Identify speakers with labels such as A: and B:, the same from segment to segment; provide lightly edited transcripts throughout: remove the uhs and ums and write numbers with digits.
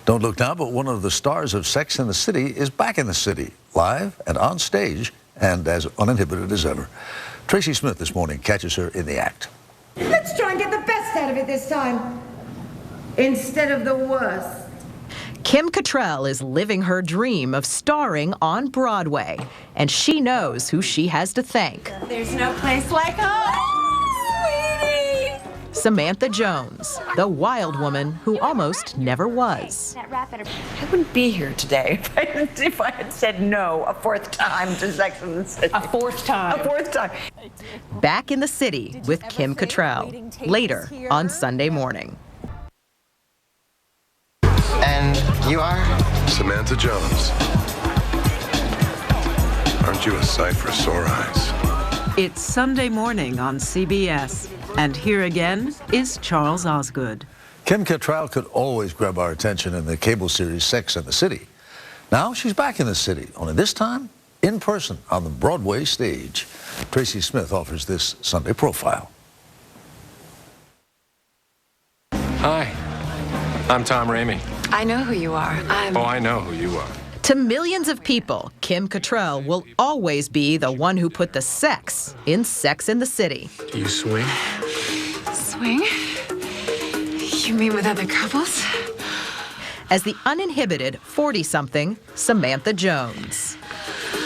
A: Don't look now, but one of the stars of Sex and the City is back in the city, live and on stage, and as uninhibited as ever. Tracy Smith this morning catches her in the act.
B: Let's try and get the best out of it this time, instead of the worst.
C: Kim Cattrall is living her dream of starring on Broadway, and she knows who she has to thank.
D: There's no place like home, sweetie!
C: Samantha Jones, the wild woman who almost never was.
E: I wouldn't be here today if I had said no a fourth time to Sex and the City.
D: A fourth time.
E: A fourth time.
C: Back in the city with Kim Cattrall, later on Sunday morning.
F: And you are?
G: Samantha Jones. Aren't you a sight for sore eyes?
H: It's Sunday morning on CBS, and here again is Charles Osgood.
A: Kim Cattrall could always grab our attention in the cable series Sex and the City. Now she's back in the city, only this time in person on the Broadway stage. Tracy Smith offers this Sunday profile.
I: Hi, I'm Tom Ramey.
D: I know who you are.
I: Oh, I know who you are.
C: To millions of people, Kim Cattrall will always be the one who put the sex in Sex and the City.
I: Do you swing?
D: Swing? You mean with other couples?
C: As the uninhibited 40-something Samantha Jones.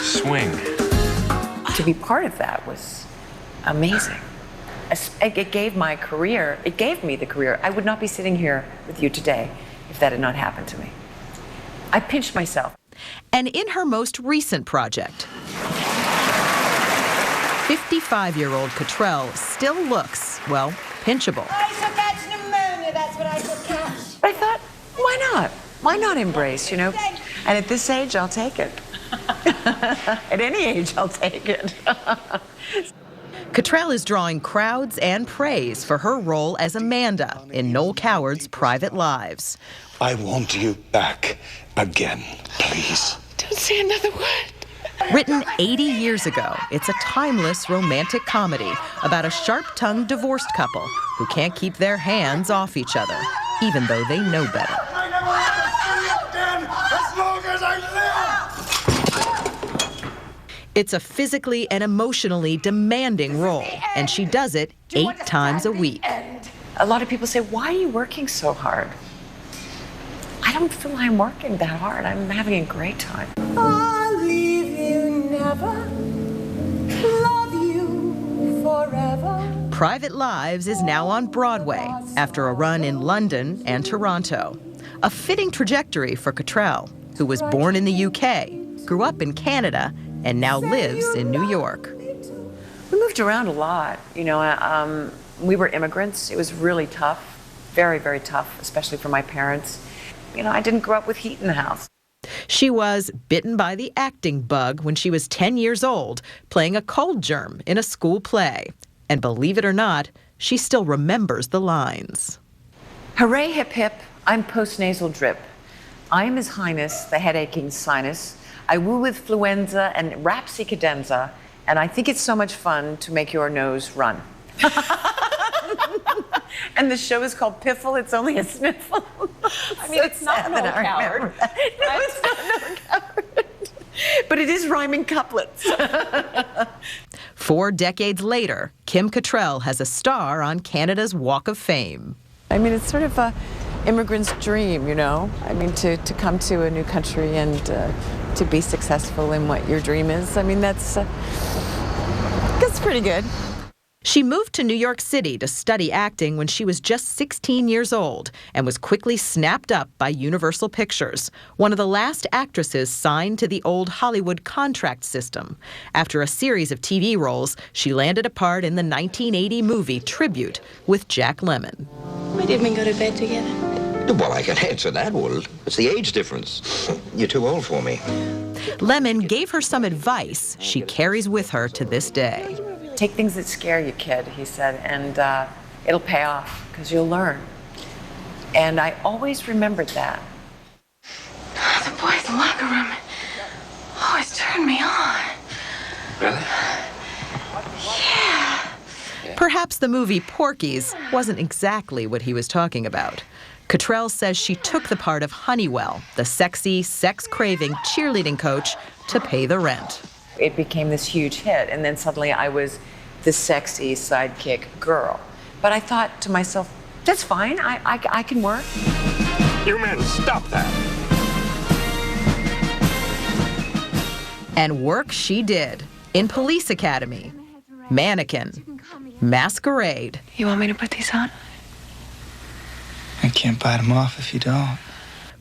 I: Swing.
E: To be part of that was amazing. It gave me the career. I would not be sitting here with you today if that had not happened to me. I pinched myself.
C: And in her most recent project, 55-year-old Cattrall still looks, well, pinchable.
B: I shall catch pneumonia, that's what I shall catch.
E: But I thought, why not? Why not embrace, you know? And at this age, I'll take it. At any age, I'll take it.
C: Cattrall is drawing crowds and praise for her role as Amanda in Noel Coward's Private Lives.
J: I want you back again, please.
D: Don't say another word.
C: Written 80 years ago, it's a timeless romantic comedy about a sharp-tongued divorced couple who can't keep their hands off each other, even though they know better.
J: I never have to see you again as long as I live!
C: It's a physically and emotionally demanding role, and she does it 8 times a week.
E: A lot of people say, why are you working so hard? I don't feel I'm working that hard. I'm having a great time.
B: I'll leave you never, love you forever.
C: Private Lives is now on Broadway after a run in London and Toronto. A fitting trajectory for Cattrall, who was born in the UK, grew up in Canada, and now lives in New York.
E: We moved around a lot. You know, we were immigrants. It was really tough, very, very tough, especially for my parents. You know, I didn't grow up with heat in the house.
C: She was bitten by the acting bug when she was 10 years old, playing a cold germ in a school play. And believe it or not, she still remembers the lines.
E: Hooray, hip, hip, I'm postnasal drip. I am His Highness, the head-aching sinus. I woo with fluenza and rhapsy cadenza, and I think it's so much fun to make your nose run. And the show is called Piffle. It's only a sniffle.
D: I mean, it's not Noel Coward.
E: No, it's not Noel Coward. But it is rhyming couplets.
C: 4 decades later, Kim Cattrall has a star on Canada's Walk of Fame.
E: I mean, it's sort of an immigrant's dream, you know? I mean, to come to a new country and to be successful in what your dream is. I mean, that's pretty good.
C: She moved to New York City to study acting when she was just 16 years old and was quickly snapped up by Universal Pictures, one of the last actresses signed to the old Hollywood contract system. After a series of TV roles, she landed a part in the 1980 movie Tribute with Jack Lemmon.
D: Why didn't we go to bed together?
F: Well, I can answer that, Will. It's the age difference. You're too old for me.
C: Lemmon gave her some advice she carries with her to this day.
E: Take things that scare you, kid, he said, and it'll pay off, because you'll learn. And I always remembered that.
D: The boys' locker room always turned me on.
F: Really?
D: Yeah.
C: Perhaps the movie Porky's wasn't exactly what he was talking about. Cattrall says she took the part of Honeywell, the sexy, sex-craving cheerleading coach, to pay the rent.
E: It became this huge hit, and then suddenly I was the sexy sidekick girl. But I thought to myself, that's fine, I can work.
J: You men, stop that!
C: And work she did in Police Academy, Mannequin, Masquerade.
D: You want me to put these on?
K: I can't bite them off if you don't.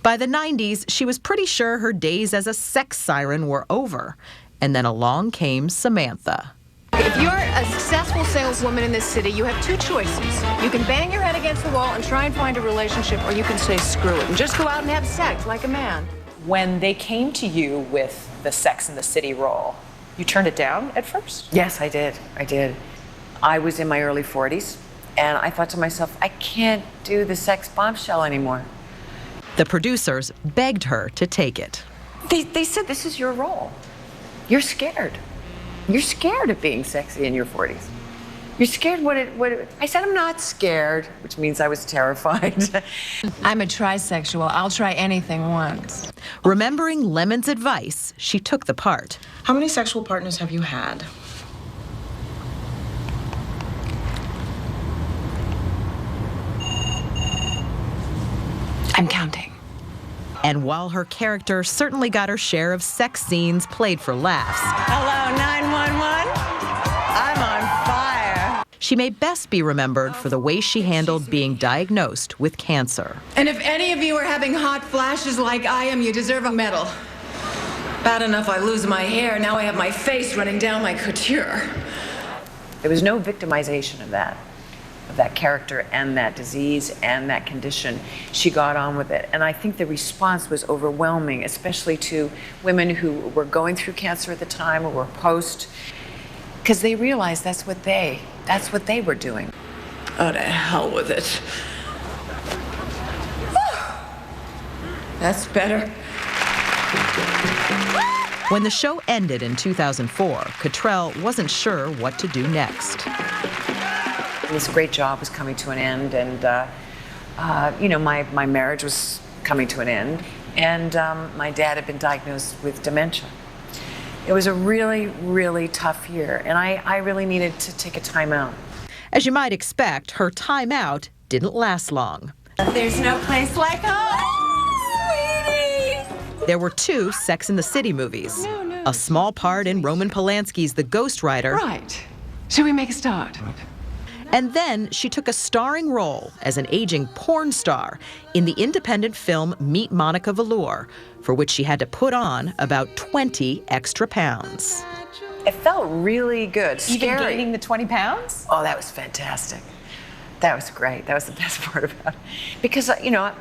C: By the 90s, she was pretty sure her days as a sex siren were over. And then along came Samantha.
L: If you're a successful saleswoman in this city, you have two choices. You can bang your head against the wall and try and find a relationship, or you can say screw it and just go out and have sex like a man.
E: When they came to you with the Sex and the City role, you turned it down at first? Yes, I did. I was in my early 40s, and I thought to myself, I can't do the sex bombshell anymore.
C: The producers begged her to take it.
E: They said, this is your role. You're scared. You're scared of being sexy in your 40s. You're scared I said, I'm not scared, which means I was terrified.
D: I'm a trisexual. I'll try anything once.
C: Remembering Lemon's advice, she took the part.
M: How many sexual partners have you had?
D: I'm counting.
C: And while her character certainly got her share of sex scenes played for laughs,
E: Hello, 911. I'm on fire.
C: she may best be remembered for the way she handled being diagnosed with cancer.
L: And if any of you are having hot flashes like I am, you deserve a medal. Bad enough I lose my hair, now I have my face running down my couture.
E: There was no victimization of that character and that disease and that condition. She got on with it. And I think the response was overwhelming, especially to women who were going through cancer at the time or were post, because they realized that's what they were doing.
L: Oh, to hell with it. That's better.
C: When the show ended in 2004, Cattrall wasn't sure what to do next.
E: This great job was coming to an end, and my marriage was coming to an end, and my dad had been diagnosed with dementia. It was a really, really tough year, and I really needed to take a time out.
C: As you might expect, her time out didn't last long.
D: There's no place like home, sweetie.
C: There were 2 Sex and the City movies. A small part in Roman Polanski's The Ghostwriter.
D: Right. Should we make a start?
C: And then she took a starring role as an aging porn star in the independent film Meet Monica Velour, for which she had to put on about 20 extra pounds.
E: It felt really good. Scary.
N: Even gaining the 20 pounds?
E: Oh, that was fantastic. That was great. That was the best part about it. Because,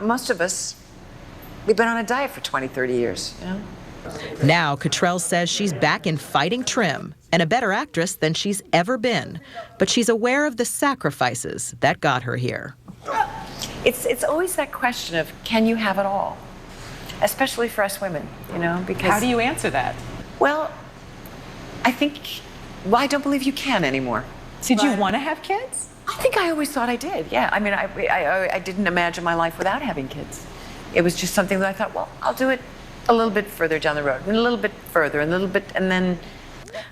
E: most of us, we've been on a diet for 20, 30 years,
C: Now, Cattrall says she's back in fighting trim and a better actress than she's ever been. But she's aware of the sacrifices that got her here.
E: It's always that question of, can you have it all? Especially for us women, because...
N: How do you answer that?
E: Well, I don't believe you can anymore.
N: Did you want to have kids?
E: I think I always thought I did, yeah. I mean, I didn't imagine my life without having kids. It was just something that I thought, well, I'll do it a little bit further down the road, and a little bit further, and a little bit, and then...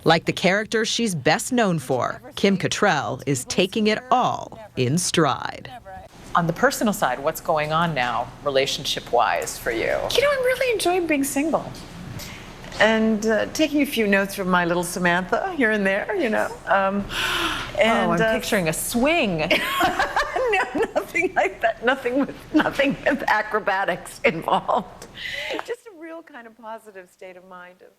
C: Like the character she's best known for, Kim Cattrall is taking it all in stride.
N: On the personal side, what's going on now, relationship-wise, for you?
E: I'm really enjoying being single. And taking a few notes from my little Samantha here and there, I'm
N: picturing a swing.
E: No, nothing like that. Nothing with acrobatics involved. Just a real kind of positive state of mind of,